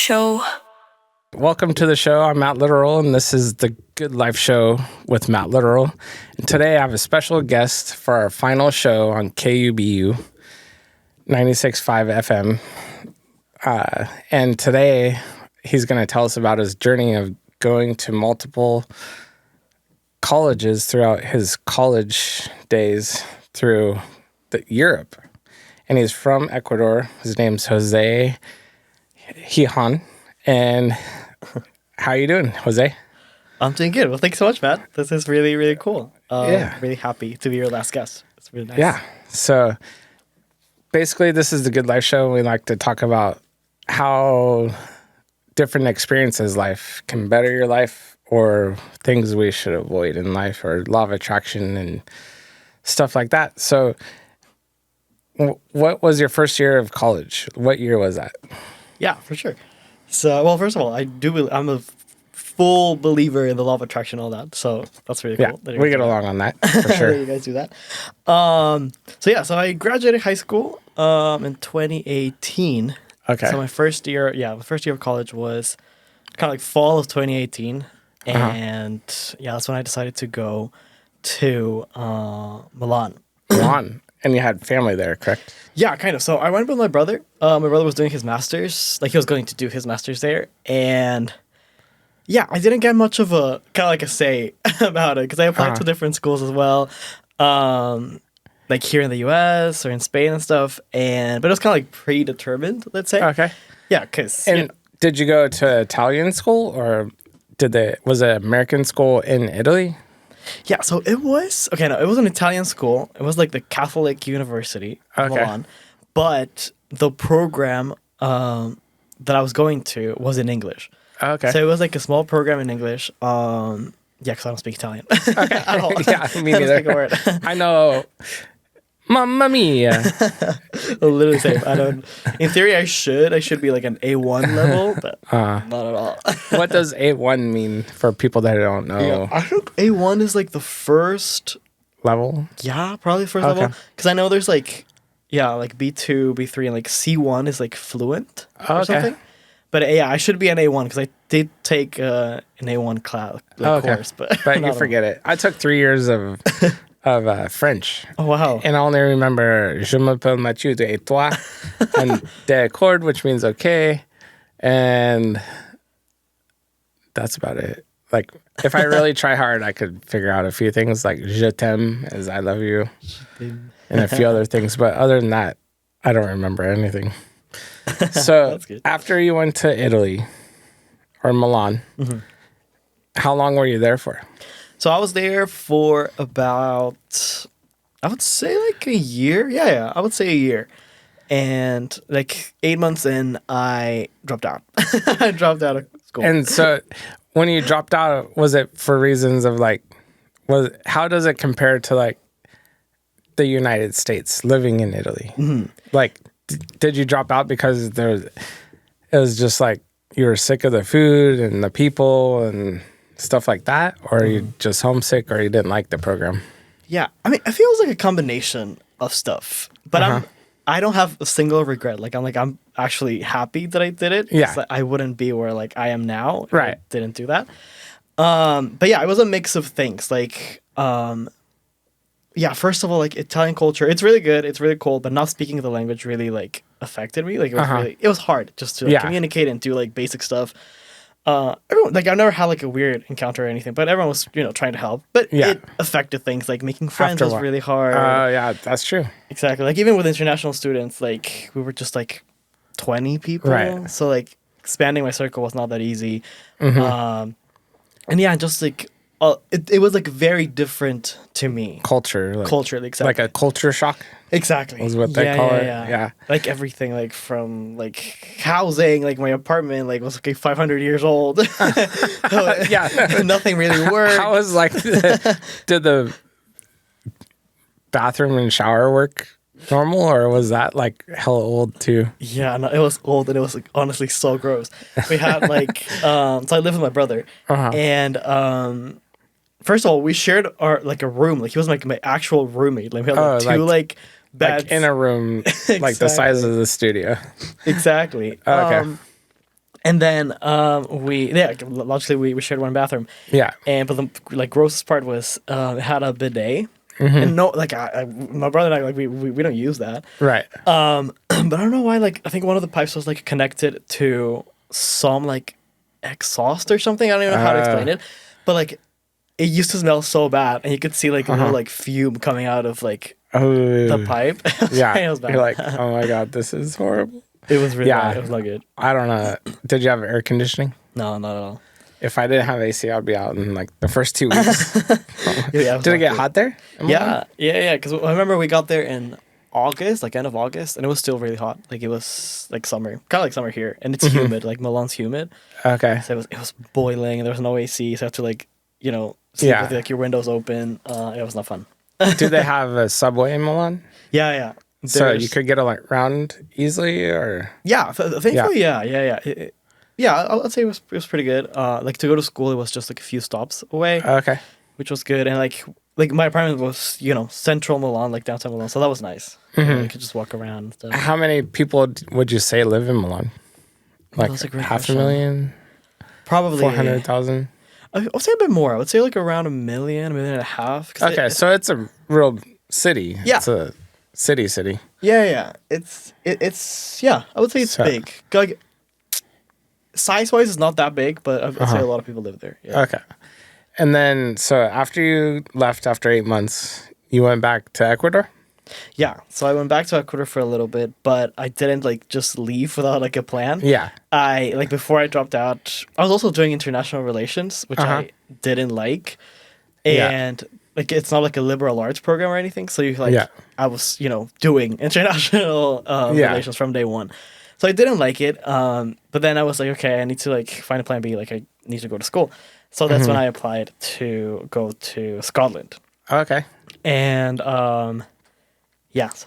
Show. Welcome to the show. I'm Matt Literal, and this is the Good Life Show with Matt Literal. And today I have a special guest for our final show on KUBU 96.5 FM. And today he's going to tell us about his journey of going to multiple colleges throughout his college days through Europe. And he's from Ecuador. His name's Jose Hijan. And how you doing, Jose? I'm doing good. Well, thanks so much, Matt. This is really, really cool. Yeah. Really happy to be your last guest. It's really nice. Yeah. So basically, this is the Good Life Show. We like to talk about how different experiences in life can better your life, or things we should avoid in life, or law of attraction and stuff like that. So what was your first year of college? What year was that? Yeah, for sure. So, well, first of all, I'm a full believer in the law of attraction and all that. So that's really cool. Yeah, we get along on that, for sure. You guys do that. So I graduated high school in 2018. Okay. So my first year of college was kind of like fall of 2018. And that's when I decided to go to Milan. Milan. And you had family there, correct? Yeah, kind of. So I went with my brother. My brother was doing his master's. Like, he was going to do his master's there. And yeah, I didn't get much of a kind of like a say about it, because I applied to different schools as well. Like here in the US or in Spain and stuff. But it was kind of like predetermined, let's say. Okay. Yeah, because... And did you go to Italian school, or was it American school in Italy? Yeah, so it was... Okay, no, it was an Italian school. It was like the Catholic University of Milan. But the program that I was going to was in English. Okay. So it was like a small program in English. Yeah, because I don't speak Italian. Okay. At all. Yeah, me I don't neither. speak a word. I know... Mamma mia. Literally same. I don't... In theory, I should be like an A1 level, but not at all. What does A1 mean for people that don't know? Yeah, I think A1 is like the first... Level? Yeah, probably first level. Because I know there's like B2, B3, and like C1 is like fluent or something. But yeah, I should be an A1 because I did take an A1 class course. But you forget it. I took 3 years of French. Oh, wow. And I only remember Je m'appelle Mathieu et toi, and d'accord, which means okay. And that's about it. Like, if I really try hard, I could figure out a few things, like je t'aime as I love you, and a few other things. But other than that, I don't remember anything. So after you went to Italy or Milan, how long were you there for? So I was there for about, I would say like a year. Yeah, I would say a year. And like 8 months in, I dropped out. I dropped out of school. And so when you dropped out, was it for reasons of like, how does it compare to like the United States, living in Italy? Like, did you drop out because it was just like you were sick of the food and the people and stuff like that, or are you just homesick, or you didn't like the program? Yeah, I mean, I feel it's like a combination of stuff, but I don't have a single regret. I'm actually happy that I did it. Yeah, I wouldn't be where like I am now if right. I didn't do that. But yeah, it was a mix of things. Like, first of all, like Italian culture, it's really good, it's really cool, but not speaking the language really like affected me. Like, it was hard just to communicate and do like basic stuff. Everyone, like, I've never had like a weird encounter or anything, but everyone was, trying to help. But it affected things. Like making friends was really hard. Yeah, that's true. Exactly. Like even with international students, like we were just like 20 people. Right. So like expanding my circle was not that easy. And yeah, just like it was like very different to me. Culturally, exactly. Like a culture shock. Exactly. Was what they call it. Yeah. Like everything, like from like housing, like my apartment, like was like 500 years old. Nothing really worked. How was like, did the bathroom and shower work normal, or was that like hella old too? Yeah, no, it was old, and it was like honestly so gross. We had like, so I lived with my brother, and first of all, we shared our like a room. Like he was like my actual roommate. Like we had like two like beds like in a room, like the size of the studio. Exactly. Okay. And then logically we shared one bathroom. Yeah. And but the like grossest part was it had a bidet. And no, like my brother and I, like we don't use that. Right. But I don't know why. Like I think one of the pipes was like connected to some like exhaust or something. I don't even know how to explain it. But like it used to smell so bad, and you could see like a little like fume coming out of like the pipe. Yeah. It was bad. You're like, oh my God, this is horrible. It was really bad. It was not good. I don't know. Did you have air conditioning? No, not at all. If I didn't have AC, I'd be out in like the first 2 weeks. Did it get hot there? Yeah. Because I remember we got there in August, like end of August, and it was still really hot. Like it was like summer, kind of like summer here, and it's humid. Like Milan's humid. Okay. So it was boiling, and there was no AC, so I had to like sleep with like your windows open. It was not fun. Do they have a subway in Milan? Yeah. So you could get around easily, or thankfully, yeah. I'd say it was pretty good. Like to go to school, it was just like a few stops away. Okay. Which was good, and like my apartment was central Milan, like downtown Milan, so that was nice. You could just walk around and stuff. How many people would you say live in Milan? Like That's a great 500,000? Probably 400,000? I would say a bit more. I would say like around 1 million, 1.5 million. Okay, so it's a real city. Yeah. It's a city. Yeah. It's I would say it's big. Like size wise, it's not that big, but I'd say a lot of people live there. Yeah. Okay. And then, so after you left after 8 months, you went back to Ecuador? Yeah. So I went back to Ecuador for a little bit, but I didn't like just leave without like a plan. Yeah. I like before I dropped out, I was also doing international relations, which I didn't like. And like it's not like a liberal arts program or anything. So I was, doing international relations from day one. So I didn't like it. But then I was like, okay, I need to like find a plan B. Like I need to go to school. So that's when I applied to go to Scotland. Okay. And so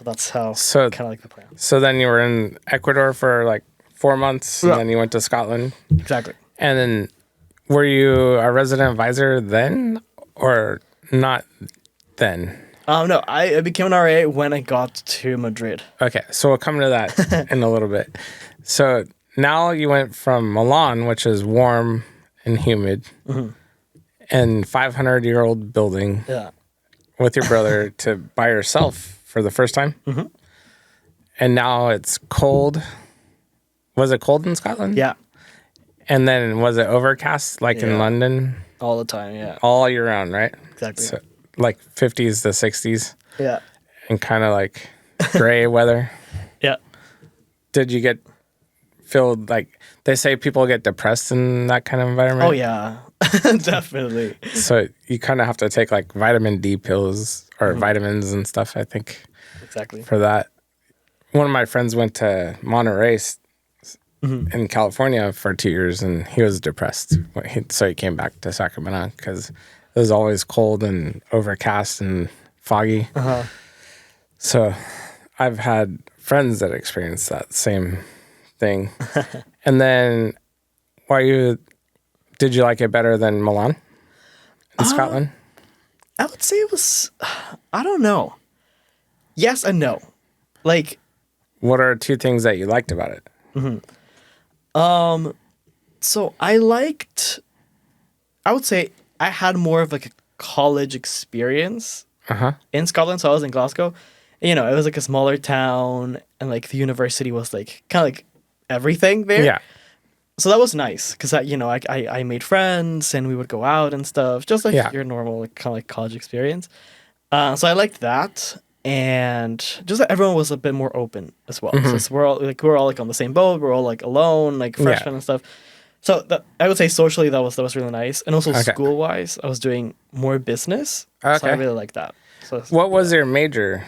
that's how kind of like the plan. So then you were in Ecuador for like 4 months, and then you went to Scotland. Exactly. And then were you a resident advisor then, or not then? No, I became an RA when I got to Madrid. Okay, so we'll come to that in a little bit. So now you went from Milan, which is warm and humid, and 500-year-old building with your brother to by yourself for the first time. And now it's cold. Was it cold in Scotland? Yeah. And then was it overcast like in London? All the time, yeah. All year round, right? Exactly. So, like 50s to 60s. Yeah. And kind of like gray weather. Yeah. Did you feel like they say people get depressed in that kind of environment? Oh, yeah. Definitely. So you kind of have to take like vitamin D pills or vitamins and stuff, I think. Exactly. For that. One of my friends went to Monterey in California for 2 years, and he was depressed. So he came back to Sacramento because it was always cold and overcast and foggy. So I've had friends that experienced that same thing. And then did you like it better than Milan in Scotland? I would say it was, I don't know. Yes and no. Like, what are 2 things that you liked about it? So I would say I had more of like a college experience in Scotland. So I was in Glasgow. It was like a smaller town, and like the university was like kind of like everything there. Yeah. So that was nice because I made friends and we would go out and stuff, just like your normal like, kind of like college experience. So I liked that, and just that everyone was a bit more open as well. So we're all like on the same boat. We're all like alone, like freshmen and stuff. So I would say socially that was really nice, and also school wise, I was doing more business. Okay. So I really liked that. So what was your major?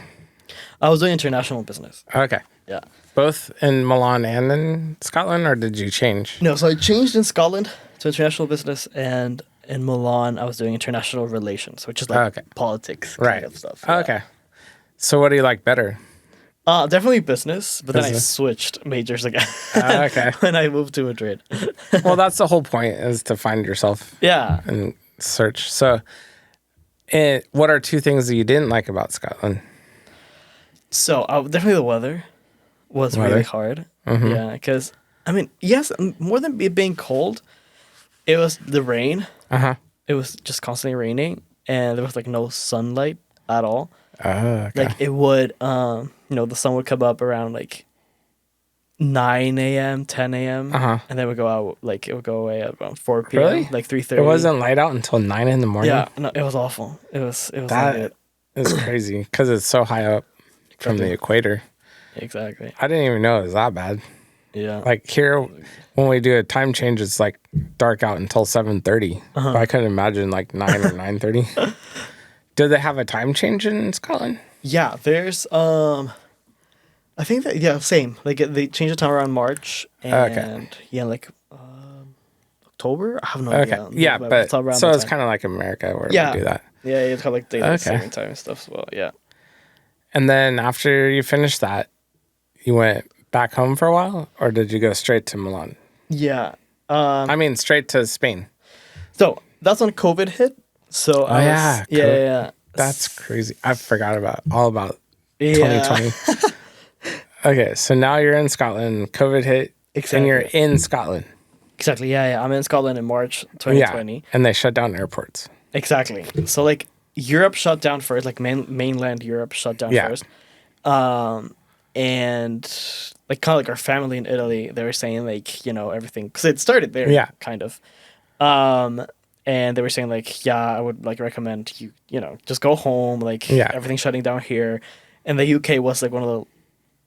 I was doing international business. Okay. Yeah. Both in Milan and in Scotland, or did you change? No, so I changed in Scotland to international business, and in Milan I was doing international relations, which is like politics kind of stuff. Yeah. Okay. So what do you like better? Definitely business, but then I switched majors again when I moved to Madrid. Well, that's the whole point, is to find yourself. Yeah. And search. So what are 2 things that you didn't like about Scotland? So definitely the weather was really hard. Yeah, because I mean, yes, more than it being cold, it was the rain. Uh-huh. It was just constantly raining, and there was like no sunlight at all. Oh, okay. Like it would, the sun would come up around like 9 a.m., 10 a.m., Uh-huh. and then it would go out, like it would go away at around 4 p.m., Really? like 3:30. It wasn't light out until 9 in the morning? Yeah, no, it was awful. It was not That good. is crazy because it's so high up from the equator. Exactly. I didn't even know it was that bad. Yeah. Like here, when we do a time change, it's like dark out until 7:30. But I couldn't imagine like 9 or 9:30. Do they have a time change in Scotland? Yeah, there's I think that same. Like they changed the time around March and like October. I have no Okay. idea. Yeah, But but it's around so that it's time. kind of like America where Yeah. we do that. Yeah, it's kind of like daylight Okay. saving time and stuff as well. Yeah. And then after you finished that, you went back home for a while, or did you go straight to Milan? Yeah. I mean, straight to Spain. So that's when COVID hit. So I was, yeah. That's crazy. I forgot all about Yeah. 2020. Okay, so now you're in Scotland. COVID hit, and you're in Scotland. Exactly. Yeah. I'm in Scotland in March 2020. Yeah, and they shut down airports. Exactly. So like Europe shut down first, like mainland Europe shut down first. And like kind of like our family in Italy, they were saying like, everything, because it started there, kind of. And they were saying like, I would like recommend you, just go home, like everything's shutting down here. And the UK was like one of the,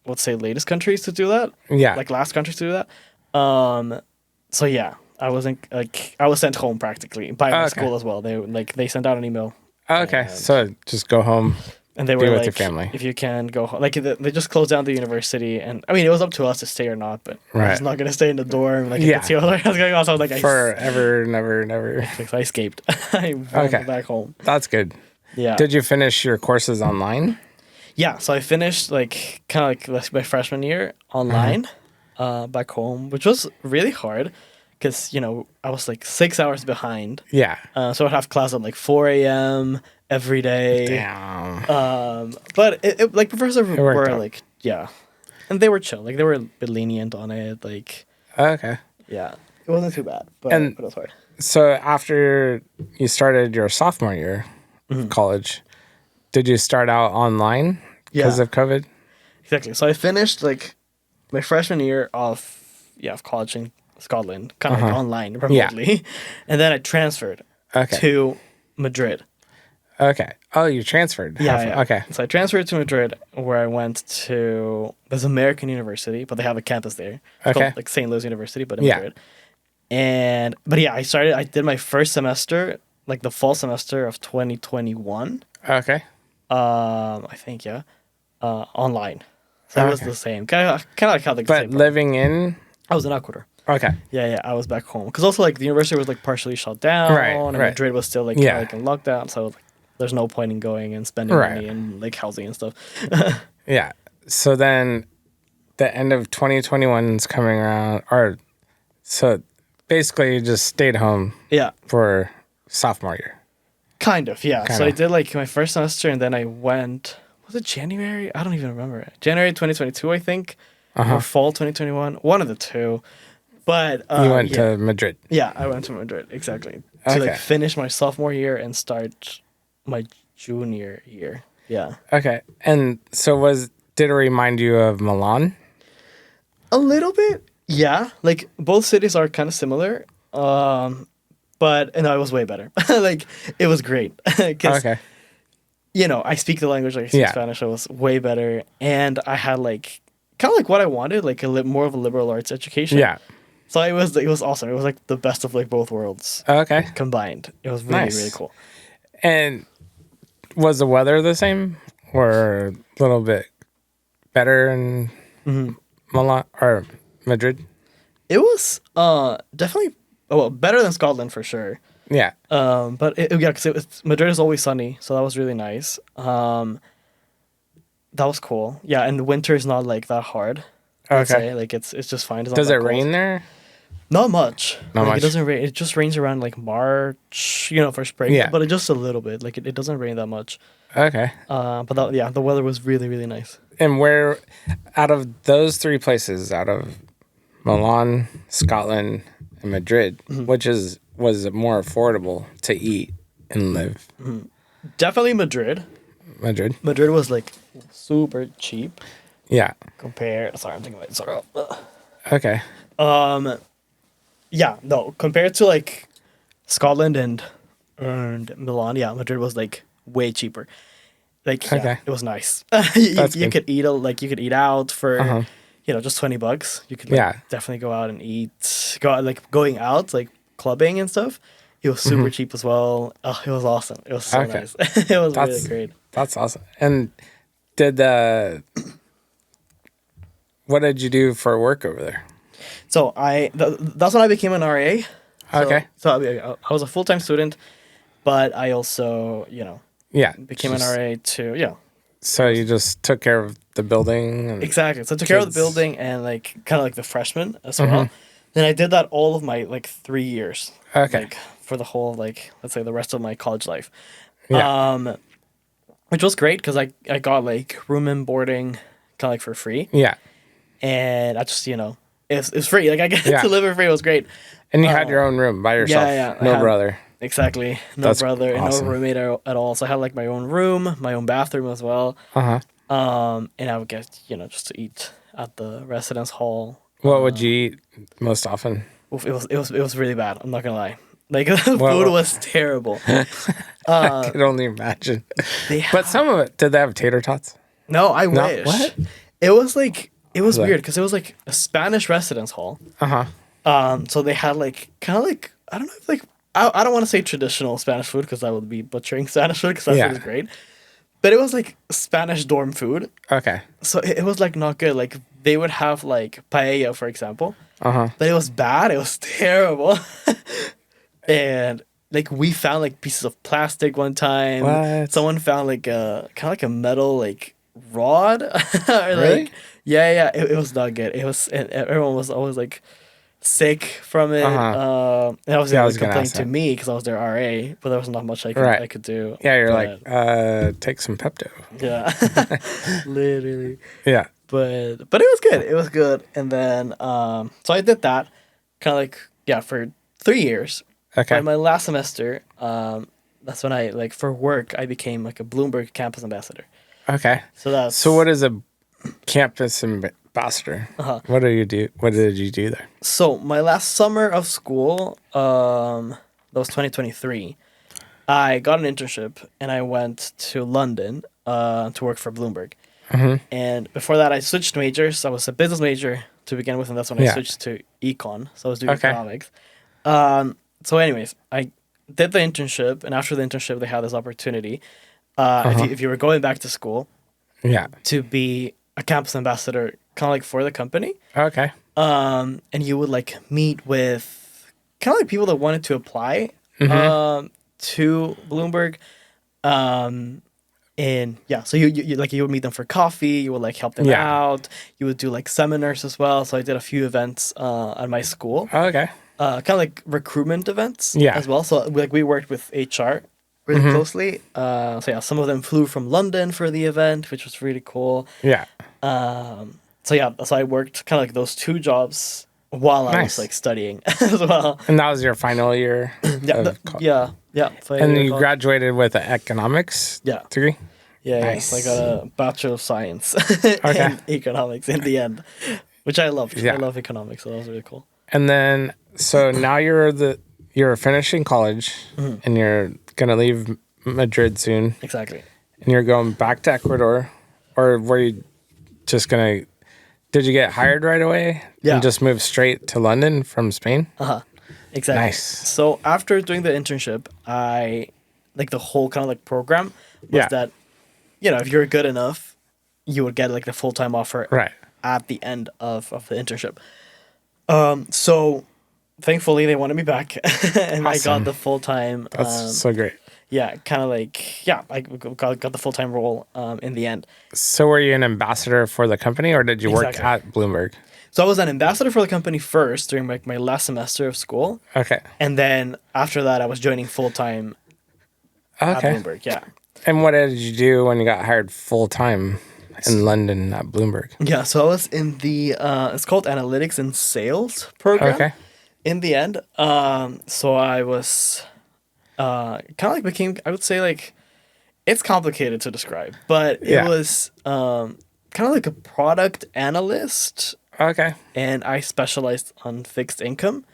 let's say, latest countries to do that. Yeah. Like last countries to do that. So yeah, I wasn't like, I was sent home practically by my school as well. They sent out an email. Okay, so just go home. And they be were with like, your family. if you can go home. Like, they just closed down the university. And, I mean, it was up to us to stay or not, but I was not going to stay in the dorm. Like, I could see what was going on. So I was like, forever, never. I escaped. I went back home. That's good. Yeah. Did you finish your courses online? Yeah, so I finished, like, kind of like my freshman year online back home, which was really hard because, I was, like, 6 hours behind. Yeah. So I'd have class at, like, 4 a.m. every day. Damn. But it like professors were out. like, and they were chill. Like they were a bit lenient on it. Like, Okay. yeah, it wasn't too bad, but it was hard. So after you started your sophomore year of college, did you start out online because of COVID? Exactly. So I finished like my freshman year of college in Scotland, kind of like online remotely, and then I transferred to Madrid. Okay. Oh, you transferred. Yeah. Okay. So I transferred to Madrid, where I went to this American university, but they have a campus there. It's called, like St. Louis University, but in Madrid. I did my first semester, like the fall semester of 2021. Okay. I think, online. So it was the same. Kind of like how the same. But living in? I was in Ecuador. Okay. Yeah, I was back home. Because also, like, the university was, like, partially shut down. And Madrid was still, like, like in lockdown. So, like, there's no point in going and spending money and, like, housing and stuff. Yeah. So then the end of 2021 is coming around. So basically you just stayed home for sophomore year. Kind of, yeah. So I did, like, my first semester, and then I went... Was it January? I don't even remember. January 2022, I think. Or fall 2021. One of the two. But you went to Madrid. Yeah, I went to Madrid, exactly. To like finish my sophomore year and start my junior year. Yeah. Okay. And so did it remind you of Milan? A little bit. Yeah. Like both cities are kind of similar. But it was way better. Like it was great. I speak the language, like I speak Spanish, so it was way better. And I had like kind of like what I wanted, like more of a liberal arts education. Yeah. So it was awesome. It was like the best of like both worlds. Combined. It was really, really cool. And was the weather the same or a little bit better in Milan or Madrid? It was definitely better than Scotland for sure. Yeah. But because Madrid is always sunny, so that was really nice. That was cool. Yeah, and the winter is not like that hard. I'd say. Like it's just fine. Does it rain there? Not much. Not much. It doesn't rain. It just rains around like March, for spring. Yeah. But it just a little bit. Like it doesn't rain that much. Okay. But the weather was really, really nice. And where, out of those three places, out of Milan, Scotland, and Madrid, Mm-hmm. which was more affordable to eat and live. Definitely Madrid. Madrid. Madrid was like super cheap Yeah. compared. Sorry, I'm thinking about it. Sorry. Okay. Yeah, no, compared to like Scotland and Milan, yeah, Madrid was like way cheaper. Like, yeah, Okay. it was nice. you That's you good. could eat you could eat out for Uh-huh. just $20. You could like, Yeah. definitely go out and eat. Go out, like going out like clubbing and stuff. It was super cheap as well. Oh, it was awesome. It was so Okay. nice. It was really That's great. that's awesome. And did what did you do for work over there? So that's when I became an RA. Okay. So I was a full time student, but I also Yeah. became an just- RA to So you just took care of the building and exactly. So I took care of the Kids. building and like kind of like the freshmen as well. Then I did that all of my like 3 years. Okay. Like for the whole like let's say the rest of my college life. Yeah. Which was great because I got like room and boarding kind of like for free, Yeah. and I just it's free. Like I get Yeah. to live for free. It was great. And you had your own room by yourself. yeah, I No had- brother. Exactly. No That's brother and awesome. no roommate at all. So I had like my own room, my own bathroom as well. Uh-huh. And I would get, just to eat at the residence hall. What would you eat most often? Oof, it was really bad. I'm not gonna lie. Like the food Well- was terrible. I could only imagine. They But some of it, did they have tater tots? No, I No, wish. what? It was like it was Like- weird because it was like a Spanish residence hall. Uh-huh. So they had like kind of like I don't know if like I don't want to say traditional Spanish food because I would be butchering Spanish food because that Yeah. food is great. But it was like Spanish dorm food. Okay. So it was like not good. Like they would have like paella, for example, Uh-huh. but it was bad. It was terrible. And like we found like pieces of plastic one time. What? Someone found like a kind of like a metal like rod. Or, Really? Like yeah. It was not good. It was and everyone was always like sick from it. Uh-huh. And obviously Yeah, I they was would gonna complain ask to that. me because I was their RA, but there was not much Right. I could do. Yeah, you're But, like, take some Pepto. yeah, literally. Yeah. But it was good. It was good. And then so I did that kind of like for 3 years. Okay. By my last semester, that's when I like for work I became like a Bloomberg campus ambassador. Okay. So that's So what is a campus ambassador? Uh-huh. What do you do? What did you do there? So my last summer of school, that was 2023. I got an internship and I went to London to work for Bloomberg. And before that, I switched majors. I was a business major to begin with, and that's when I Yeah. switched to econ. So I was doing Okay. economics. So, anyways, I did the internship, and after the internship, they had this opportunity. If you were going back to school, Yeah. to be a campus ambassador, kind of like for the company. Okay. And you would like meet with kind of like people that wanted to apply to Bloomberg. And yeah, so you like you would meet them for coffee, you would like help them Yeah. out, you would do like seminars as well. So I did a few events at my school, Okay. kind of like recruitment events Yeah. as well. So we worked with HR really closely. So yeah, some of them flew from London for the event, which was really cool. Yeah. So yeah, so I worked kind of like those two jobs while I Nice. was like studying as well. And that was your final year Yeah, of college. yeah. And you graduated with an economics Yeah. degree? Yeah, Nice. so I got a Bachelor of Science Okay. in economics in the end, which I loved. Yeah. I love economics, so that was really cool. And then, so now you're finishing college and you're going to leave Madrid soon Exactly. and you're going back to Ecuador, or were you just going to, did you get hired right away? Yeah. And just move straight to London from Spain? Exactly. Nice. So after doing the internship, I like the whole kind of like program was Yeah. that, if you're good enough, you would get like the full-time offer Right. at the end of the internship. So thankfully they wanted me back and I Awesome. got the full-time, That's so great. kind of like, I got the full-time role in the end. So were you an ambassador for the company or did you work Exactly. at Bloomberg? So I was an ambassador for the company first during like my last semester of school. Okay. And then after that, I was joining full-time at Okay. Bloomberg. Yeah. And what did you do when you got hired full time? in London at Bloomberg? Yeah, so I was in the it's called Analytics and Sales program. Okay. In the end, so I was kind of like became, I would say, like, it's complicated to describe, but it Yeah. was kind of like a product analyst, Okay. and I specialized on fixed income,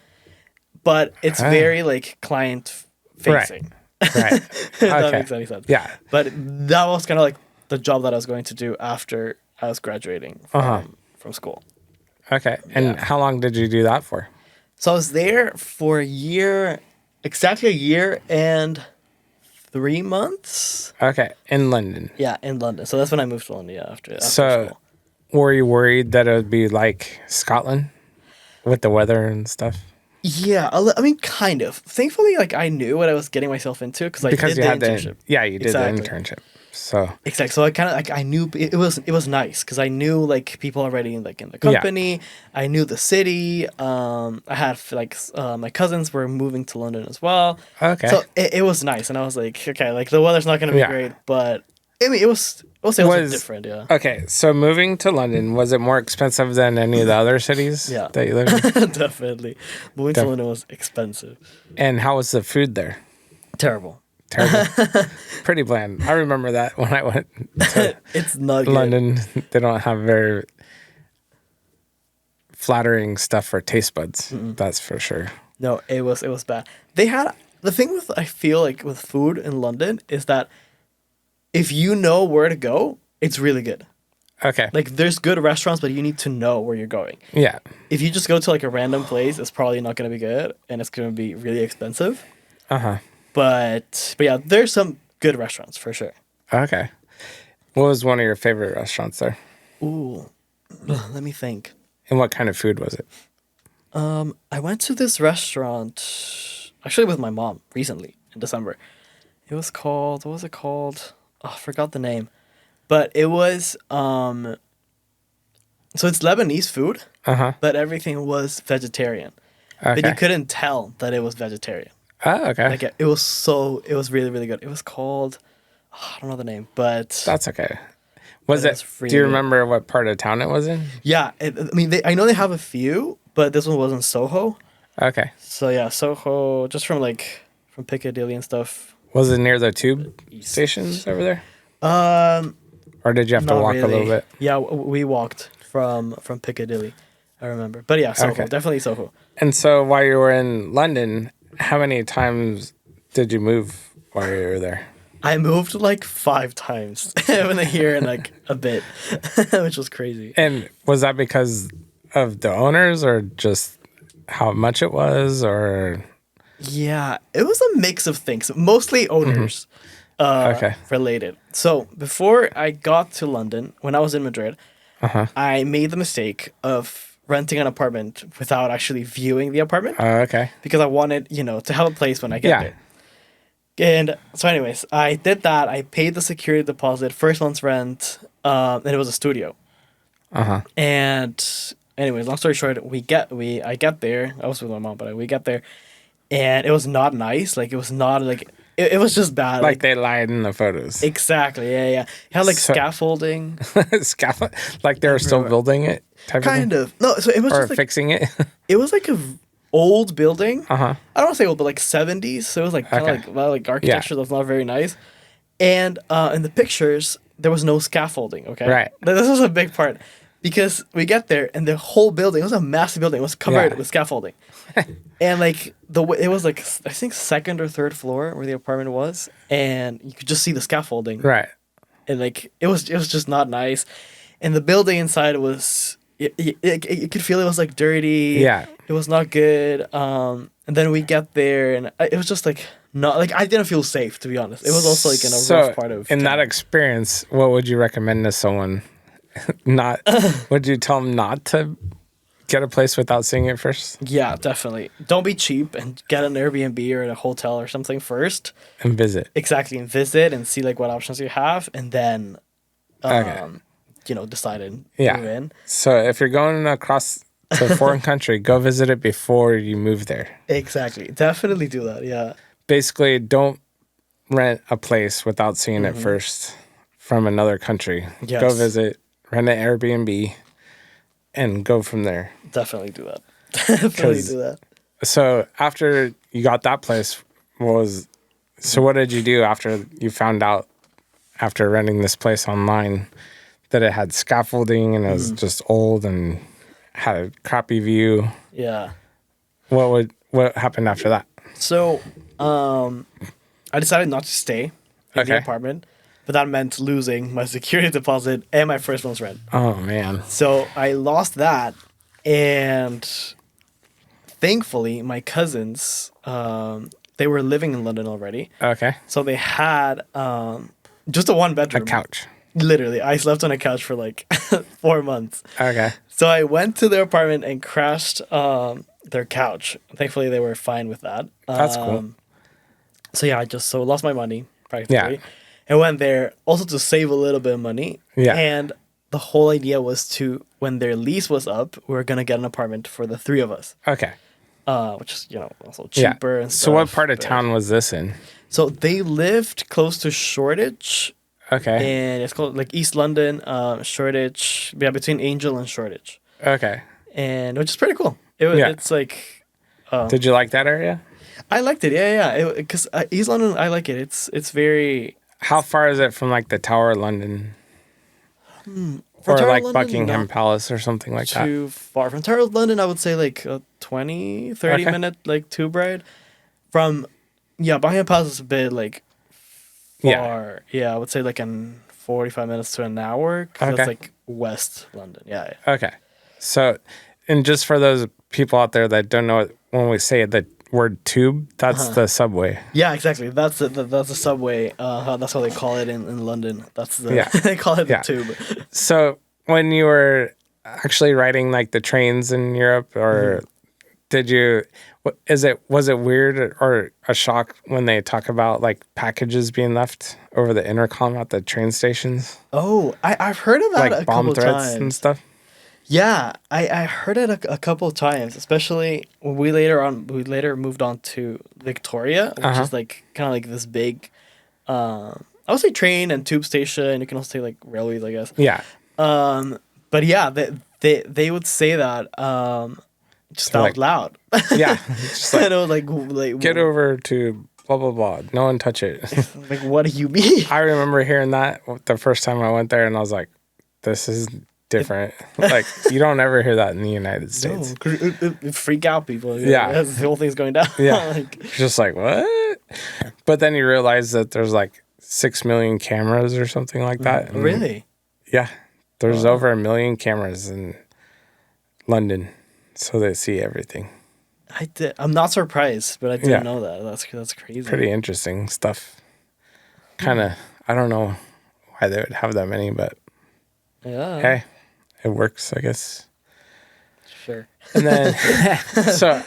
but it's very like client facing. Right. If that Okay. makes any sense. Yeah. But that was kind of like the job that I was going to do after I was graduating from school. Okay. And how long did you do that for? So I was there for a year, exactly a year and 3 months. Okay. In London. Yeah, in London. So that's when I moved to London. Yeah, after So school. were you worried that it would be like Scotland with the weather and stuff? Yeah, I mean, kind of. Thankfully, like, I knew what I was getting myself into because I Because did you the had internship. you did Exactly. the internship. So Exactly. So I kind of like I knew it was nice because I knew like people already like in the company. I knew the city. I had like my cousins were moving to London as well. okay. So it was nice, and I was like, okay, like the weather's not gonna be great, but I mean, it was. We'll say it was different. Yeah. Okay. So moving to London, was it more expensive than any of the other cities that you lived in? Definitely. Moving to London was expensive. And how was the food there? Terrible. Terrible. Pretty bland. I remember that when I went to It's not good. London. They don't have very flattering stuff for taste buds. That's for sure. No, it was bad. They had the thing with I feel like with food in London is that if you know where to go, it's really good. Okay. Like there's good restaurants, but you need to know where you're going. Yeah. If you just go to like a random place, it's probably not going to be good and it's going to be really expensive. Uh-huh. But yeah, there's some good restaurants for sure. Okay. What was one of your favorite restaurants there? Ooh, let me think. And what kind of food was it? I went to this restaurant actually with my mom recently in December. It was called, what was it called? Oh, I forgot the name. But it was so it's Lebanese food, but everything was vegetarian. Okay. But you couldn't tell that it was vegetarian. Oh, okay. Like it was really, really good. It was called, I don't know the name, but That's okay. Was But it? it's really Do you good. remember what part of town it was in? yeah. I mean, I know they have a few, but this one was in Soho. Okay. So yeah, Soho, just from Piccadilly and stuff. Was it near the tube stations over there? Or did you have to Not walk a little really. bit? Yeah, we walked from Piccadilly. I remember, but yeah, Soho, Okay. definitely Soho. And so while you were in London, how many times did you move while you were there? I moved like 5 times in a year and like a bit, which was crazy. And was that because of the owners or just how much it was or? Yeah, it was a mix of things, mostly owners Okay. related. So before I got to London, when I was in Madrid, I made the mistake of renting an apartment without actually viewing the apartment Okay. because I wanted, to have a place when I get Yeah. there. And so, anyways, I did that. I paid the security deposit, first month's rent, and it was a studio. And anyways, long story short, I get there. I was with my mom, but we get there, and it was not nice. Like it was not like it was just bad. Like they lied in the photos. Exactly. Yeah, yeah. It had like So- scaffolding, Scaffold, like they were still building it type kind of thing? of. No, so it was Or just like fixing it? it was like a old building. Uh-huh. I don't want to say old, but like 70s. So it was like kind of Okay. like architecture that's not very nice. And in the pictures, there was no scaffolding. Okay, Right. This was a big part because we get there and the whole building, it was a massive building, it was covered Yeah. with scaffolding. And like it was like I think second or third floor where the apartment was, and you could just see the scaffolding. Right. And like it was just not nice. And the building inside was you could feel it was like dirty. Yeah. It was not good. And then we get there and it was just like not like I didn't feel safe, to be honest. It was also like in a rough part of in that town. experience, what would you recommend to someone? Not would you tell them not to get a place without seeing it first Yeah, definitely. Don't be cheap and get an Airbnb or a hotel or something first. and visit? Exactly, and visit and see like what options you have, and then Okay. decide and Yeah. move in. So if you're going across to a foreign country, go visit it before you move there. Exactly. Definitely do that. Yeah. Basically, don't rent a place without seeing it first from another country. Yes. Go visit, rent an Airbnb, and go from there. Definitely do that. Definitely do that. So after you got that place, what did you do after you found out, after renting this place online, that it had scaffolding and it was just old and had a crappy view? Yeah. What happened after that? So, I decided not to stay in the apartment, but that meant losing my security deposit and my first month's rent. Oh man. So I lost that, and thankfully my cousins, they were living in London already. Okay. So they had just a one bedroom. A couch. Literally, I slept on a couch for like 4 months. Okay. So I went to their apartment and crashed their couch. Thankfully, they were fine with that. That's cool. So yeah, I just lost my money practically. Yeah. And went there also to save a little bit of money. Yeah. And the whole idea was to, when their lease was up, we were gonna get an apartment for the three of us. Okay. Which is also cheaper and stuff. So what part of town was this in? So they lived close to Shoreditch. Okay. And it's called like East London, Shoreditch. Yeah, between Angel and Shoreditch. Okay. And which is pretty cool. It's like. Did you like that area? I liked it. Yeah. Because East London, I like it. It's very. How far is it from like the Tower of London? Or Tower like of London, Buckingham Palace or something like that? Too far from Tower of London. I would say like a 20, 30 minute like tube ride. From Buckingham Palace is a bit like far. Yeah, I would say like in 45 minutes to an hour. Because it's like West London. Yeah. Okay. So, and just for those people out there that don't know, when we say the word tube, that's the subway. Yeah, exactly. That's the subway. That's how they call it in London. That's they call it the tube. So when you were actually riding like the trains in Europe, or was it weird or a shock when they talk about like packages being left over the intercom at the train stations? Oh, I've heard of that like a bomb couple threats times. and stuff. Yeah, I heard it a couple of times, especially when we later moved on to Victoria, which is like kind of like this big, I would say train and tube station. You can also say like railways, I guess. Yeah. But yeah, they would say that just out loud. Yeah. Just like, and it was like get over to blah blah blah. No one touch it. Like, what do you mean? I remember hearing that the first time I went there, and I was like, this is different. Like, you don't ever hear that in the United States. No, it freak out people. Yeah. The whole thing's going down. Yeah. Just like, what? But then you realize that there's like 6 million cameras or something like that. And really? yeah. There's over 1 million cameras in London, so they see everything. I'm not surprised, but I didn't know that. That's crazy. Pretty interesting stuff. Kind of, I don't know why they would have that many, but hey, it works, I guess. Sure. And then, so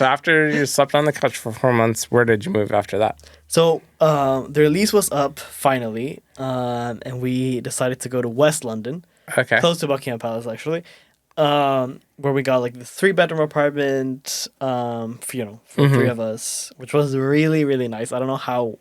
after you slept on the couch for 4 months, where did you move after that? So their lease was up finally, and we decided to go to West London, close to Buckingham Palace, actually, where we got like the 3-bedroom apartment, for three of us, which was really, really nice. I don't know how.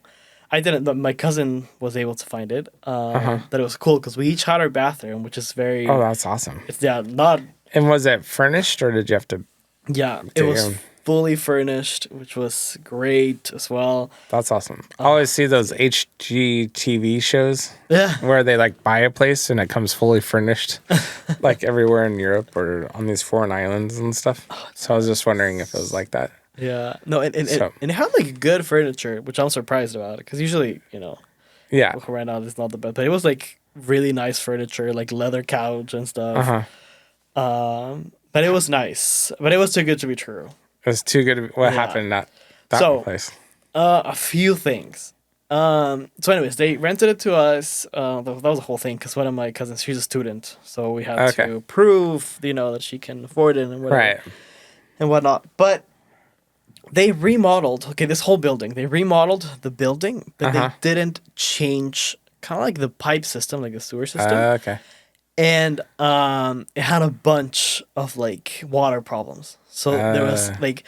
I didn't, but my cousin was able to find it. That it was cool because we each had our bathroom, which is very. Oh, that's awesome. It's not. And was it furnished, or did you have to? Yeah, it was fully furnished, which was great as well. That's awesome. I always see those HGTV shows. Yeah. Where they like buy a place and it comes fully furnished, like everywhere in Europe or on these foreign islands and stuff. So I was just wondering if it was like that. Yeah. No, and it had like good furniture, which I'm surprised about because usually, right now it's not the best, but it was like really nice furniture, like leather couch and stuff. But it was nice, but it was too good to be true. It was too good. What happened at that place? A few things. So anyways, they rented it to us. That was a whole thing because one of my cousins, she's a student, so we had to prove, that she can afford it and whatever, and whatnot. But they remodeled. Okay, this whole building. They remodeled the building, but they didn't change kind of like the pipe system, like the sewer system. And it had a bunch of like water problems. So there was like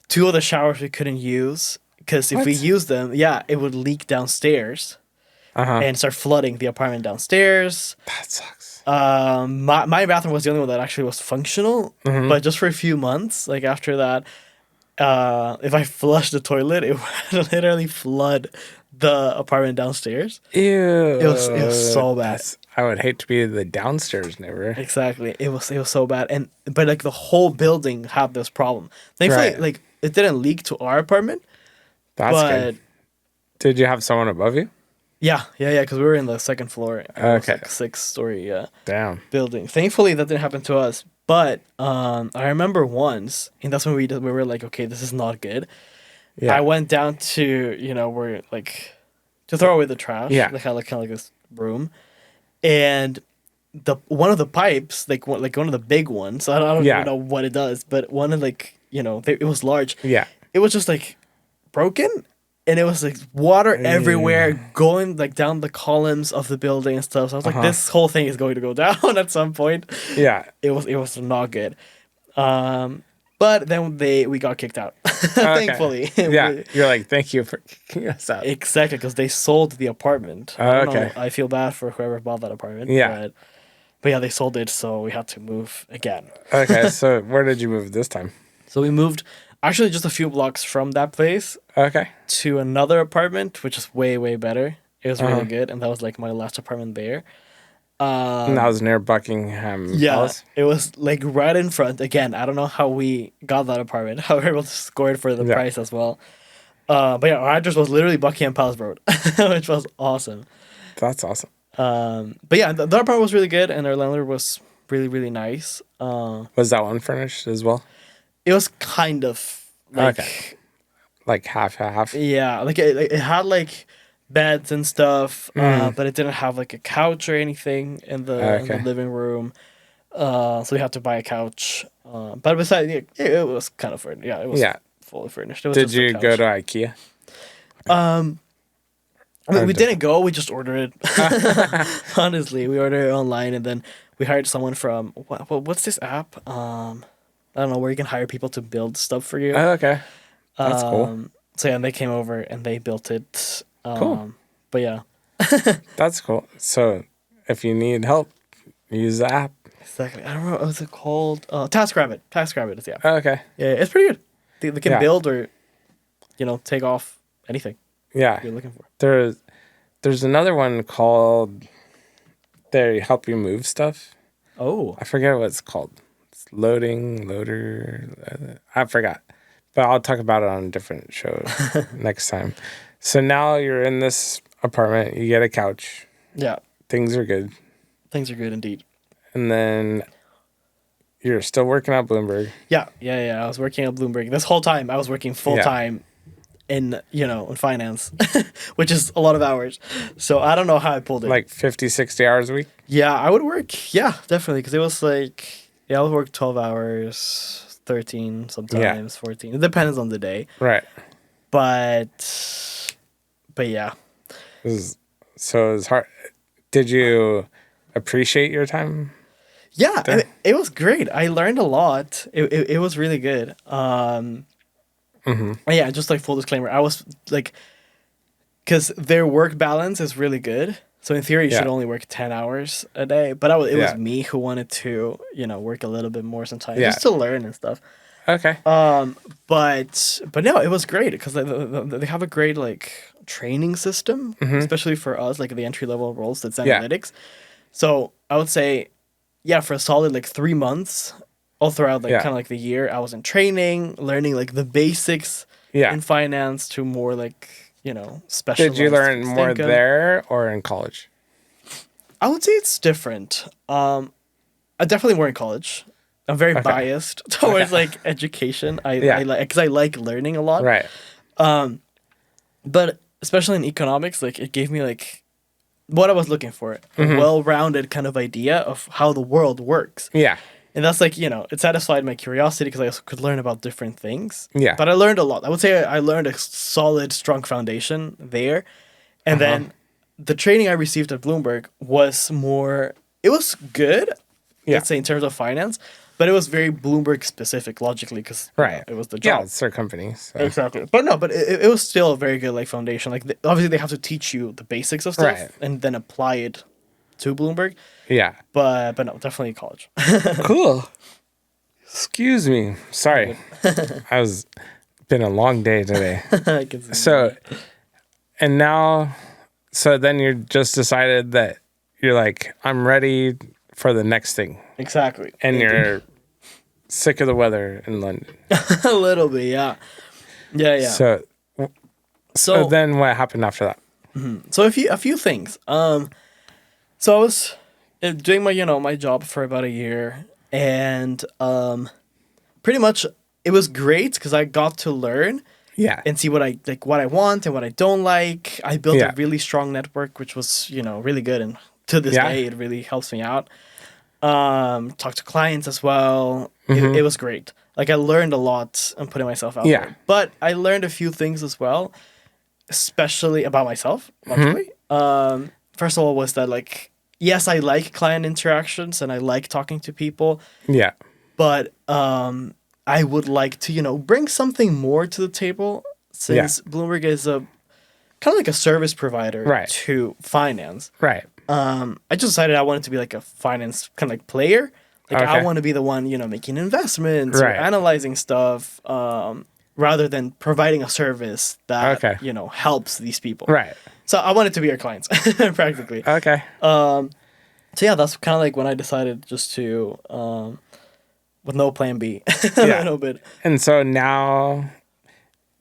2 of the showers we couldn't use because if we used them, it would leak downstairs. and start flooding the apartment downstairs. That sucks. My bathroom was the only one that actually was functional, but just for a few months. Like after that, if I flushed the toilet, it would literally flood the apartment downstairs. Ew. It was so bad. I would hate to be the downstairs neighbor. Exactly. It was so bad. But like the whole building had this problem. Thankfully, Right. like it didn't leak to our apartment. That's but good. Did you have someone above you? Yeah, because we were in the second floor. It was Okay. like 6-story Damn. building. Thankfully, that didn't happen to us. But I remember once, and that's when we were like, okay, this is not good. Yeah. I went down to where like to throw away the trash. Yeah. They had like kind of like this room, and one of the pipes, like one of the big ones. I don't Yeah. even know what it does, but one of like it was large. Yeah. It was just like broken, and it was like water everywhere going like down the columns of the building and stuff. So I was like, this whole thing is going to go down at some point. Yeah. It was not good. But then we got kicked out. Thankfully. Yeah. You're like, thank you for kicking us out. Exactly, because they sold the apartment. I don't Okay. know, I feel bad for whoever bought that apartment. Yeah. But yeah, they sold it, so we had to move again. Okay. So where did you move this time? So we moved actually just a few blocks from that place Okay. to another apartment, which is way, way better. It was really good, and that was like my last apartment there. And that was near Buckingham Yeah, Palace? it was like right in front. Again, I don't know how we got that apartment, how we were able to score it for the price as well. But yeah, our address was literally Buckingham Palace Road, which was awesome. That's awesome. But yeah, the apartment was really good, and our landlord was really, really nice. Was that one furnished as well? It was kind of like, Okay. Like half? yeah, like it had like beds and stuff, but it didn't have like a couch or anything in the living room. So we had to buy a couch. But besides, it was kind of furnished. Yeah, it was fully furnished. It was Did you go to IKEA? I mean, we didn't go. We just ordered it. Honestly, we ordered it online, and then we hired someone from what's this app? I don't know, where you can hire people to build stuff for you. Oh, okay. That's cool. So yeah, and they came over and they built it. Cool. But yeah. That's cool. So if you need help, use the app. Exactly. I don't know. What's it called? TaskRabbit. TaskRabbit is the app. Oh, okay. Yeah, it's pretty good. They can build or, take off anything Yeah. you're looking for. There's another one called, they help you move stuff. Oh. I forget what it's called. It's loader. I forgot. But I'll talk about it on a different show next time. So now you're in this apartment. You get a couch. Yeah. Things are good. Things are good indeed. And then you're still working at Bloomberg. Yeah. I was working at Bloomberg. This whole time I was working full time in finance, which is a lot of hours. So I don't know how I pulled it. Like 50, 60 hours a week? Yeah, I would work. Yeah, definitely. Because it was like, I would work 12 hours, 13, sometimes 14. It depends on the day. Right. But yeah. So it's hard. Did you appreciate your time? Yeah, I mean, it was great. I learned a lot. It was really good. Yeah, just like full disclaimer, I was like, because their work balance is really good. So in theory, you should only work 10 hours a day. But it was me who wanted to, work a little bit more sometimes just to learn and stuff. Okay. But no, it was great because they have a great like training system, especially for us, like the entry level roles that's analytics. So I would say, for a solid like 3 months, all throughout like kind of like the year, I was in training, learning like the basics in finance to more like specialized. Did you learn more there or in college? I would say it's different. I definitely more in college. I'm very biased towards like education. I like because I like learning a lot. Right. But especially in economics, like it gave me like what I was looking for, a well-rounded kind of idea of how the world works. Yeah. And that's like, it satisfied my curiosity because I also could learn about different things. Yeah. But I learned a lot. I would say I learned a solid, strong foundation there. And then the training I received at Bloomberg was more, it was good, let's say in terms of finance, But it was very Bloomberg specific logically because Right. it was the Yeah, job. it's their company. So. Exactly. But no, but it was still a very good like foundation. Like obviously they have to teach you the basics of stuff Right. and then apply it to Bloomberg. Yeah. But no, definitely college. Cool. Excuse me. Sorry. Been a long day today. I can see So, and now, so then you just decided that you're like, I'm ready for the next thing. exactly. And you're sick of the weather in London. A little bit, yeah. Yeah. So then what happened after that? So a few things. So I was doing my my job for about a year, and pretty much it was great because I got to learn Yeah. and see what I like, what I want and what I don't like. I built Yeah. a really strong network, which was really good, and to this Yeah. day it really helps me out. Talk to clients as well. Mm-hmm. It was great. Like I learned a lot and putting myself out Yeah. there. But I learned a few things as well, especially about myself, logically. First of all was that like, yes, I like client interactions and I like talking to people, Yeah. but I would like to, bring something more to the table since Bloomberg is a kind of like a service provider Right. to finance. Right. I just decided I wanted to be like a finance kind of like player. Like I Okay. want to be the one, making investments or Right. analyzing stuff, rather than providing a service that Okay. helps these people. Right. So I wanted to be our clients, practically. Okay. So yeah, that's kind of like when I decided just to, with no plan B, a Yeah. little bit. And so now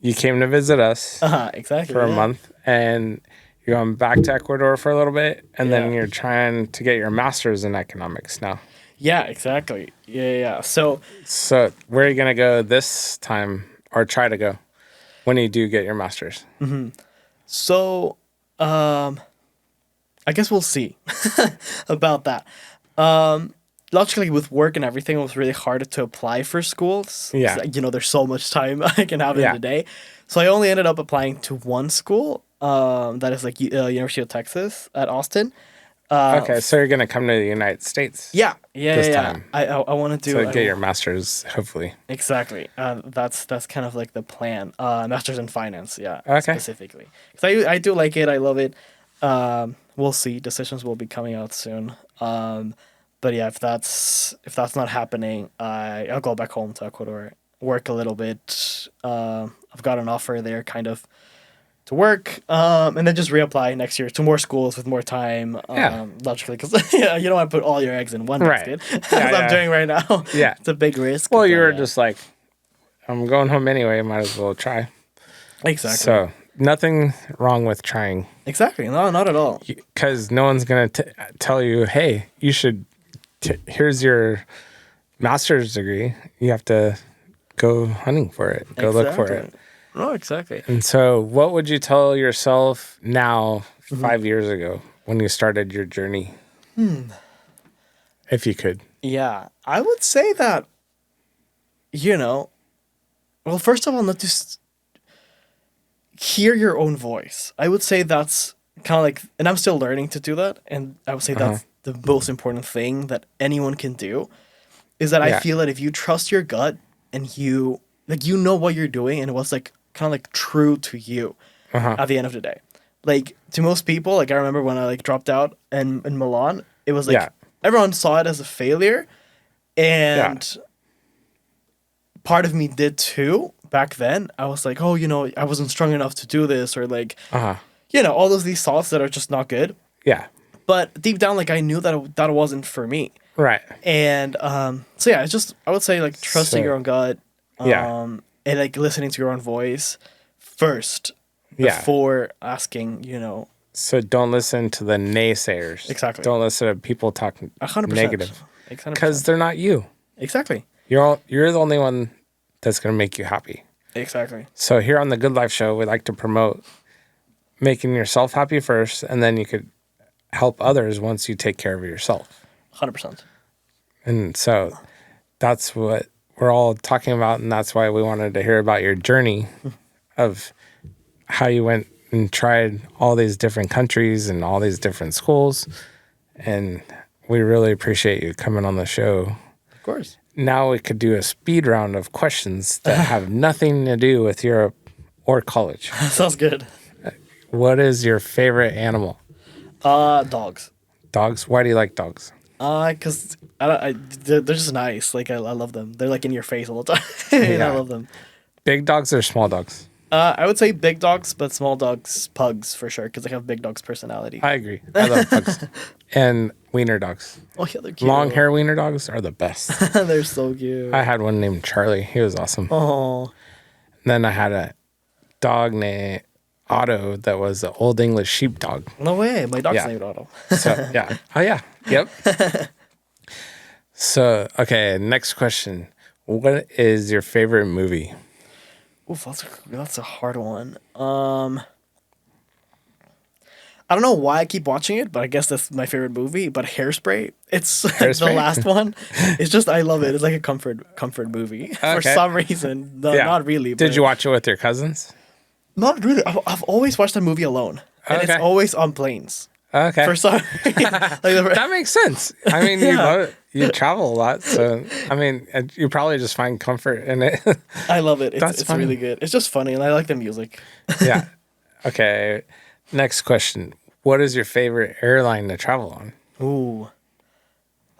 you came to visit us Exactly. for a yeah. month, and you're going back to Ecuador for a little bit, and then Yeah. you're trying to get your master's in economics now. Yeah, exactly. Yeah. So So where are you going to go this time, or try to go, when you do get your master's? So, I guess we'll see about that. Logically, with work and everything, it was really hard to apply for schools. Yeah. There's so much time I can have in Yeah. a day. So I only ended up applying to one school, that is like University of Texas at Austin. Okay, so you're going to come to the United States Yeah. this time. I want to do to get your master's, hopefully. Exactly. That's kind of like the plan. Master's in finance, yeah. Okay. Specifically, because I do like it. I love it. We'll see. Decisions will be coming out soon. But yeah, if that's not happening, I'll go back home to Ecuador, work a little bit. I've got an offer there, kind of, to work, and then just reapply next year to more schools with more time. Yeah. Logically, because you don't want to put all your eggs in one Right. basket, Yeah, as I'm doing right now. Yeah. It's a big risk. Well, but, you were yeah. just like, I'm going home anyway, might as well try. Exactly. So nothing wrong with trying, Exactly. No, not at all. because no one's going to tell you, hey, you should, here's your master's degree. You have to go hunting for it, go look for it. Oh, exactly. And so what would you tell yourself now, 5 years ago, when you started your journey? If you could. Yeah, I would say that, well, first of all, not just hear your own voice. I would say that's kind of like, and I'm still learning to do that. And I would say that's the most important thing that anyone can do, is that I Yeah. feel that if you trust your gut and you know what you're doing and what's like kind of like true to you at the end of the day. Like to most people, like I remember when I like dropped out in Milan, it was like Yeah. everyone saw it as a failure, and part of me did too back then. I was like, oh, I wasn't strong enough to do this, or like, all these thoughts that are just not good. Yeah. But deep down, like I knew that it wasn't for me. Right. And so yeah, it's just, I would say like trusting So- your own gut, Yeah. and like listening to your own voice first Yeah. before asking, So don't listen to the naysayers. Exactly. Don't listen to people talking 100%. negative, Like 100%. because they're not you. Exactly. You're the only one that's going to make you happy. Exactly. So here on the Good Life Show, we like to promote making yourself happy first, and then you could help others once you take care of yourself. 100%. And so that's what we're all talking about, and that's why we wanted to hear about your journey of how you went and tried all these different countries and all these different schools. And we really appreciate you coming on the show. Of course. now we could do a speed round of questions that have nothing to do with Europe or college. Sounds good. What is your favorite animal? Dogs. Dogs? Why do you like dogs? Cause they're just nice. Like I love them. They're like in your face all the time. And I love them. Big dogs or small dogs? I would say big dogs, but small dogs, pugs for sure, because they have big dogs' personality. I agree. I love pugs. And wiener dogs. Oh yeah, they're cute. Long hair wiener dogs are the best. They're so cute. I had one named Charlie. He was awesome. Oh. And then I had a dog named Otto that was an Old English sheepdog. No way. My dog's named Otto. So, yeah. Oh, yeah. Yep. So, okay, next question. What is your favorite movie? Oof, that's a hard one. I don't know why I keep watching it, but I guess that's my favorite movie. But Hairspray, it's Hairspray? the last one. It's just I love it. It's like a comfort movie for some reason. No, not really. Did you watch it with your cousins? Not really. I've always watched that movie alone, and it's always on planes. Okay. For some reason. That makes sense. I mean, you travel a lot, so I mean, you probably just find comfort in it. I love it. It's really good. It's just funny, and I like the music. Yeah. Okay. Next question. What is your favorite airline to travel on? Ooh,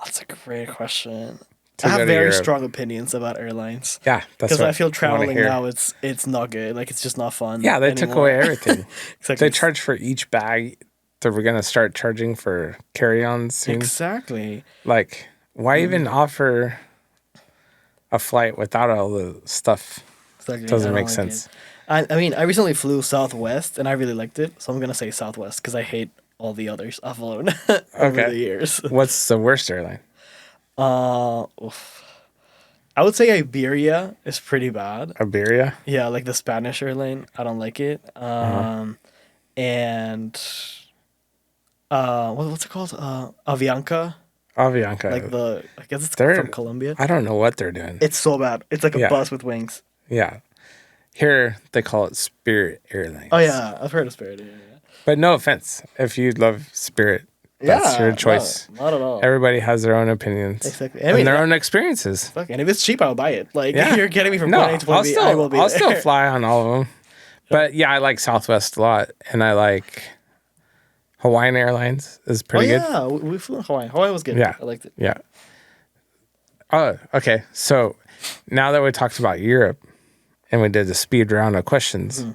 that's a great question. I have very strong opinions about airlines. Yeah, that's because I feel traveling now it's not good. Like it's just not fun. Yeah, they took away everything. Exactly. They charge for each bag. So we're gonna start charging for carry-ons soon. Exactly. Like, why even offer a flight without all the stuff? Exactly. Doesn't make sense. I mean, I recently flew Southwest and I really liked it, so I'm gonna say Southwest because I hate all the others I've flown over the years. What's the worst airline? I would say Iberia is pretty bad. Iberia? Yeah, like the Spanish airline. I don't like it. And what's it called? Avianca. Avianca. Like I guess it's from Colombia. I don't know what they're doing. It's so bad. It's like a bus with wings. Yeah. Here they call it Spirit Airlines. Oh yeah, I've heard of Spirit. Yeah. But no offense, if you love Spirit, that's your choice. Not at all. Everybody has their own opinions. Exactly. And their own experiences. And if it's cheap, I'll buy it. Like if you're getting me from point A to point B, I will be I'll there. still fly on all of them. But yeah, I like Southwest a lot, and I like Hawaiian Airlines is pretty good. Yeah, we flew in Hawaii. Hawaii was good. Yeah, I liked it. Yeah. Oh, okay. So now that we talked about Europe, and we did the speed round of questions,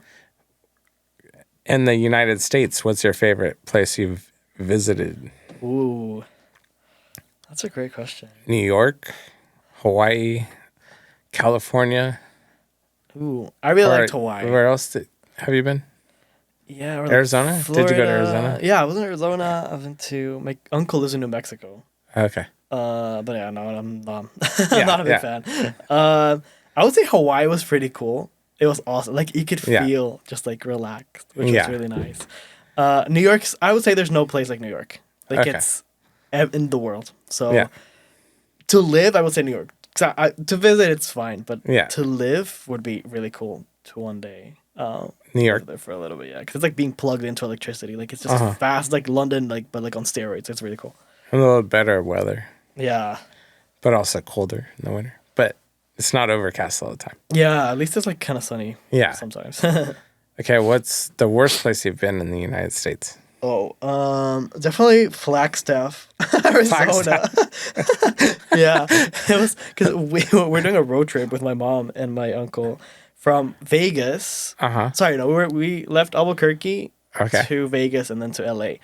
in the United States, what's your favorite place you've visited? Ooh, that's a great question. New York, Hawaii, California. Ooh, I really liked Hawaii. Where else have you been? Yeah, Arizona. Florida. Did you go to Arizona? Yeah, I was in Arizona. I went to my uncle lives in New Mexico. Okay. But yeah, no, I'm not a big fan. I would say Hawaii was pretty cool. It was awesome. Like you could feel just like relaxed, which was really nice. New York's. I would say there's no place like New York. Like it's in the world. So to live, I would say New York. To visit, it's fine, but to live would be really cool. To one day, New York there for a little bit, because it's like being plugged into electricity. Like it's just fast, like London, but like on steroids. It's really cool. A little better weather. Yeah, but also colder in the winter. But it's not overcast all the time. Yeah, at least it's like kind of sunny. Yeah, sometimes. Okay, what's the worst place you've been in the United States? Oh, definitely Flagstaff, Arizona. Yeah, it was because we're doing a road trip with my mom and my uncle from Vegas. Sorry, no, we left Albuquerque to Vegas and then to LA.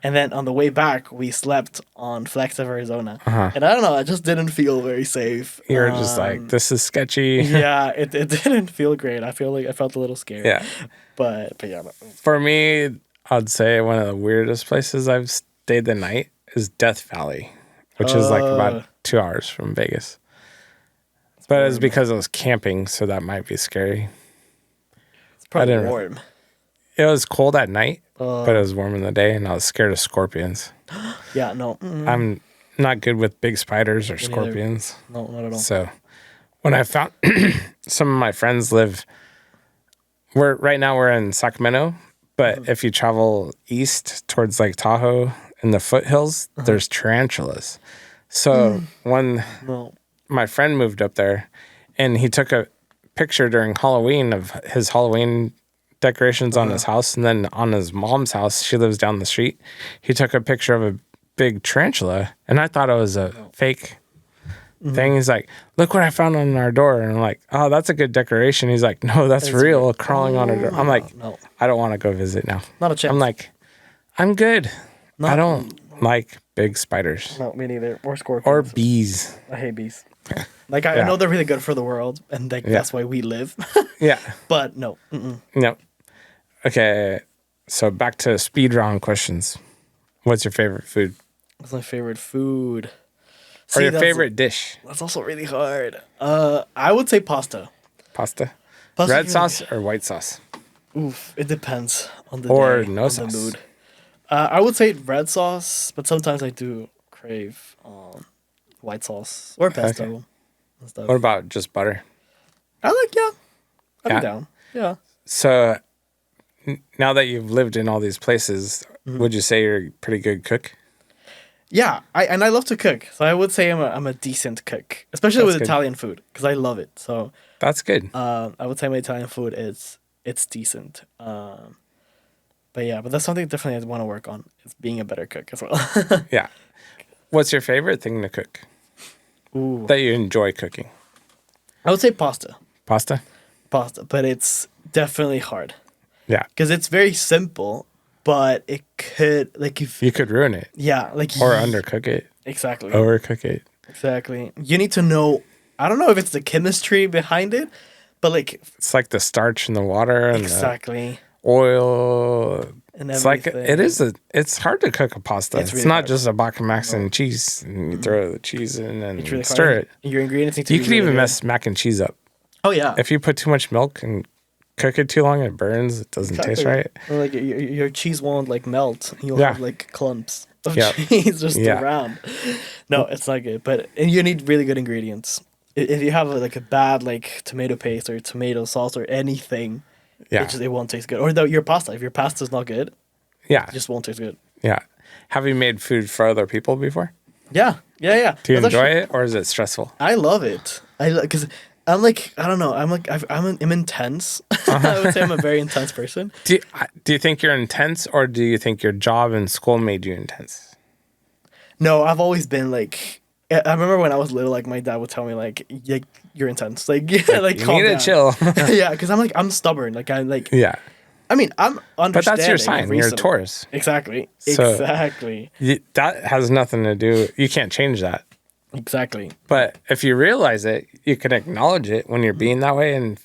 And then on the way back, we slept on Flagstaff, Arizona. And I don't know, I just didn't feel very safe. You were just like, this is sketchy. Yeah, it didn't feel great. I felt a little scared. Yeah. But yeah. No. For me, I'd say one of the weirdest places I've stayed the night is Death Valley, which is like about 2 hours from Vegas. But it's because I was camping, so that might be scary. It's probably warm. It was cold at night, but it was warm in the day, and I was scared of scorpions. Yeah, no. Mm-mm. I'm not good with big spiders or scorpions. No, not at all. So when I found some of my friends right now we're in Sacramento, but if you travel east towards Lake Tahoe in the foothills, there's tarantulas. So my friend moved up there, and he took a picture during Halloween of his Halloween decorations on his house, and then on his mom's house, she lives down the street, he took a picture of a big tarantula, and I thought it was a fake thing. He's like, look what I found on our door, and I'm like, oh, that's a good decoration. He's like, no, that's real, crawling on our door. I'm like, no. I don't want to go visit now. Not a chance. I'm like, I'm good. I don't like big spiders. No, me neither. Or scorpions. Or bees. I hate bees. Like, I know they're really good for the world, and like that's why we live. Yeah. But no. Mm-mm. No. Okay, so back to speed round questions. What's your favorite food? What's my favorite food? Or your favorite dish? That's also really hard. I would say pasta. Pasta? Pasta's Red really sauce or white sauce? Oof, it depends on the Or day, no on sauce. the mood. I would say red sauce, but sometimes I do crave white sauce or pesto and stuff. What about just butter? I'd Yeah. be down. Yeah. So now that you've lived in all these places, would you say you're a pretty good cook? Yeah, I love to cook, so I would say I'm a decent cook, especially That's with good. Italian food because I love it. So That's good. I would say my Italian food it's decent. But that's something definitely I want to work on. Is being a better cook as well. Yeah. What's your favorite thing to cook Ooh, that you enjoy cooking? I would say pasta, Pasta? but it's definitely hard Yeah. because it's very simple, but it could like if You could ruin it like or undercook it, exactly. overcook it. Exactly. You need to know. I don't know if it's the chemistry behind it, but like It's like the starch in the water and exactly. the oil. And It's like everything. it's hard to cook a pasta. It's really not hard. just a block of mac and cheese, and you throw the cheese in and It's really stir hard. it. Your ingredients need to You be could really even good. mess mac and cheese up. Oh yeah. If you put too much milk and cook it too long, it burns. It doesn't taste right. Or like your cheese won't like melt. You'll Yeah. have like clumps of Yeah. cheese just Yeah. around. No, it's not good. And you need really good ingredients. If you have like a bad like tomato paste or tomato sauce or anything, Yeah. it won't taste good. Or your pasta. If your pasta's not good, Yeah. it just won't taste good. Yeah. Have you made food for other people before? Yeah. Do you That's enjoy actually- it or is it stressful? I love it. Because I'm like I don't know. I'm intense. I would say I'm a very intense person. Do you think you're intense or do you think your job in school made you intense? No, I've always been like. I remember when I was little, like my dad would tell me like you're intense, like like You calm need to down. chill. Yeah, because I'm stubborn. Like I'm like Yeah. I mean I'm understanding. But that's your sign. You're a reasonable. Taurus. Exactly. So- Exactly. That has nothing to do. You can't change that. Exactly. But if you realize it, you can acknowledge it when you're being that way and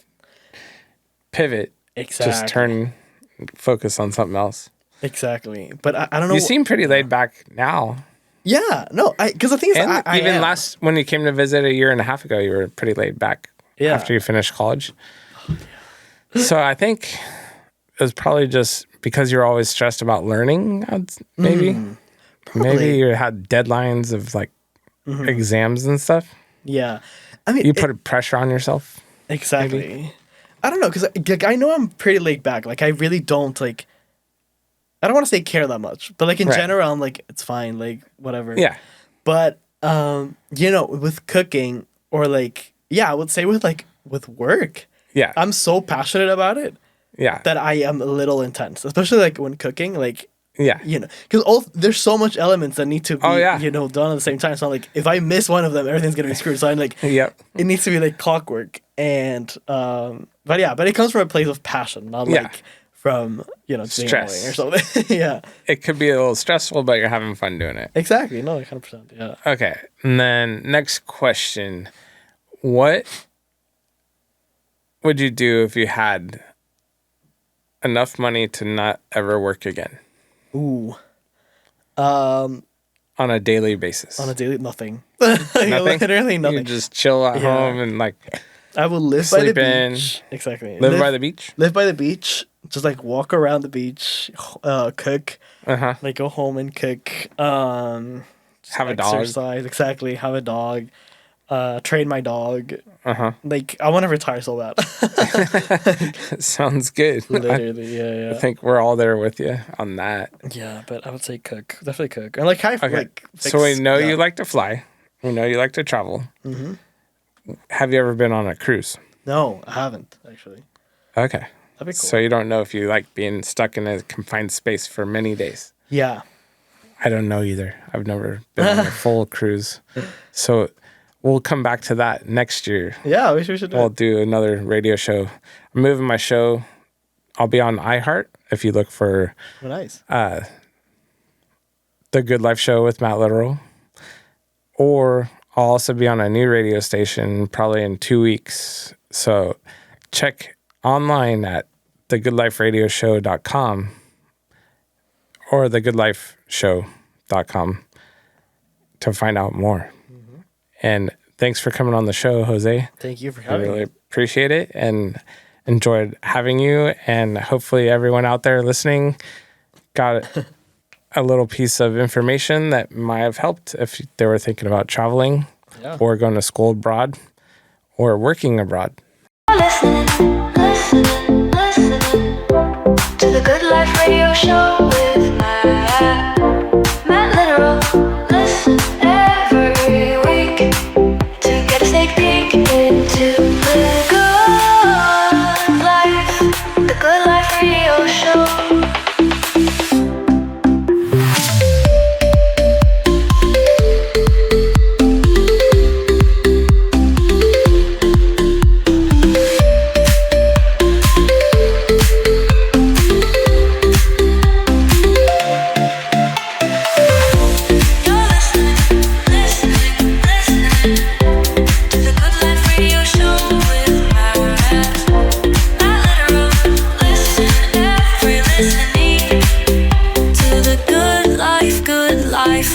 pivot. Exactly. Just focus on something else. Exactly. But I don't know. You seem pretty laid back now. Yeah. No. Because the thing is, And I even am. when you came to visit a year and a half ago, you were pretty laid back Yeah. after you finished college. So I think it was probably just because you're always stressed about learning, maybe. Maybe you had deadlines of like exams and stuff. Yeah. I mean, You put pressure on yourself. exactly. I don't know because like, I know I'm pretty laid back. Like I really don't like. I don't want to say care that much, but like in Right. general, I'm like it's fine, like whatever. Yeah. But with cooking or like I would say with work, Yeah. I'm so passionate about it Yeah. that I am a little intense, especially like when cooking, like Yeah. because there's so much elements that need to be Oh, yeah. done at the same time. So like if I miss one of them, everything's gonna be screwed. So I'm like Yep. it needs to be like clockwork and but it comes from a place of passion, not Yeah. like from being Stress. annoying or something. Yeah, It could be a little stressful, but you're having fun doing it. exactly. No, 100%. Yeah. Okay. And then next question. What would you do if you had enough money to not ever work again Ooh. on a daily basis? On a daily, nothing. Nothing? Literally nothing. You just chill at Yeah. home and like I will live by the sleep in. beach. Exactly. live by the beach? Live by the beach. Just like walk around the beach, cook, Uh-huh. like go home and cook. Just Have a dog. exercise. Exactly. Have a dog. Train my dog. Uh-huh. Like I want to retire so bad. Sounds good. Literally, yeah. I think we're all there with you on that. Yeah, but I would say cook. Definitely cook. And like Okay. like So we know yeah. you like to fly. We know you like to travel. Have you ever been on a cruise? No, I haven't actually. Okay. That'd be cool. So you don't know if you like being stuck in a confined space for many days. Yeah. I don't know either. I've never been on a full cruise. So we'll come back to that next year. Yeah, we should do We'll it. do another radio show. I'm moving my show. I'll be on iHeart if you look for Oh, nice. The Good Life Show with Matt Literal. Or I'll also be on a new radio station probably in 2 weeks. So check online at thegoodliferadioshow.com or thegoodlifeshow.com to find out more. Mm-hmm. And thanks for coming on the show, Jose. Thank you for I having really me. appreciate it and enjoyed having you. And hopefully everyone out there listening got a little piece of information that might have helped if they were thinking about traveling or going to school abroad or working abroad. Listening to the Good Life Radio Show with Matt Literal. Listen every week to get a sneak peek into the Good Life Radio Show.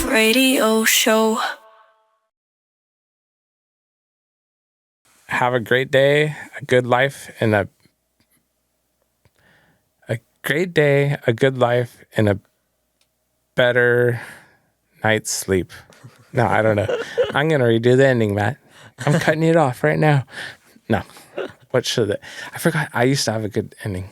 Radio show. Have a great day, a good life, and a great day, a good life, and a better night's sleep. No, I don't know. I'm going to redo the ending, Matt. I'm cutting it off right now. No. What should it? I forgot. I used to have a good ending.